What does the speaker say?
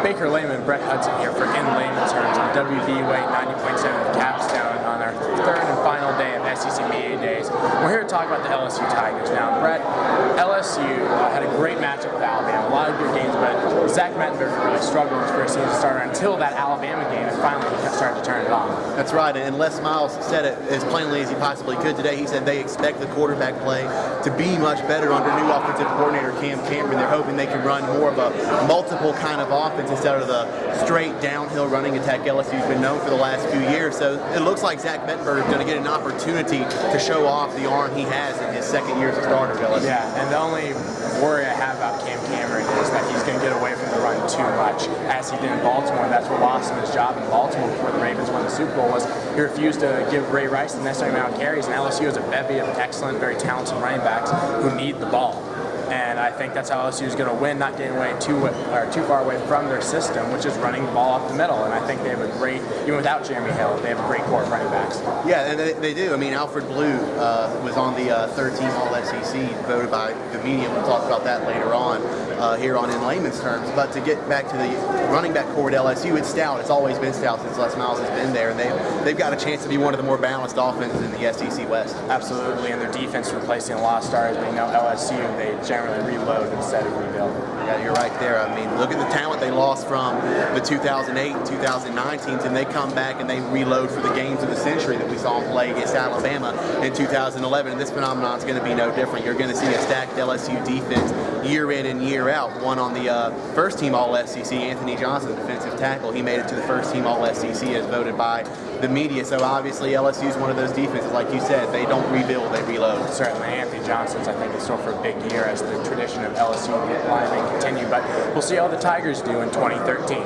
Baker Leyman, Brett Hudson here for In Layman Terms on WB-Weight 90.7 Capstone on our third and final day of SEC Media Days. We're here to talk about the LSU Tigers now. Brett, LSU had a great matchup with Alabama, a lot of good games, but Zach Mettenberger really struggled in his first season starter until that Alabama game, and finally he started to turn it on. That's right, and Les Miles said it as plainly as he possibly could today. He said they expect the quarterback play to be much better under new offensive coordinator Cam Cameron. They're hoping they can run more of a multiple kind of offense instead of the straight downhill running attack LSU's been known for the last few years. So it looks like Zach Mettenberger is going to get an opportunity to show off the arm he has in his second year as a starter at LSU. Yeah, and the only worry I have about Cam Cameron is that he's going to get away from the run too much, as he did in Baltimore. That's what lost him his job in Baltimore before the Ravens won the Super Bowl, was he refused to give Ray Rice the necessary amount of carries, and LSU has a bevy of excellent, very talented running backs who need the ball. And I think that's how LSU is going to win, not getting away too far away from their system, which is running the ball up the middle. And I think they have a great, even without Jeremy Hill, they have a great core of running backs. Yeah, and they do. I mean, Alfred Blue was on the third team All-SEC, voted by the media. We'll talk about that later on here on In Layman's Terms. But to get back to the running back core at LSU, it's stout. It's always been stout since Les Miles has been there. And they've got a chance to be one of the more balanced offenses in the SEC West. Absolutely, and their defense replacing a lot of stars. But you know, LSU, they generally reload instead of rebuild. Yeah, you're right there. I mean, look at the talent they lost from the 2008 and 2009 teams, and they come back and they reload for the games of the century that we saw them play against Alabama in 2011. And this phenomenon is going to be no different. You're going to see a stacked LSU defense year in and year out. One on the first team All-SEC, Anthony Johnson, defensive tackle. He made it to the first team All-SEC as voted by the media. So obviously LSU is one of those defenses, like you said, they don't rebuild, they reload. Certainly, Anthony Johnson's, I think, in store for a big year as the tradition of LSU linemen continue. But we'll see how the Tigers do in 2013.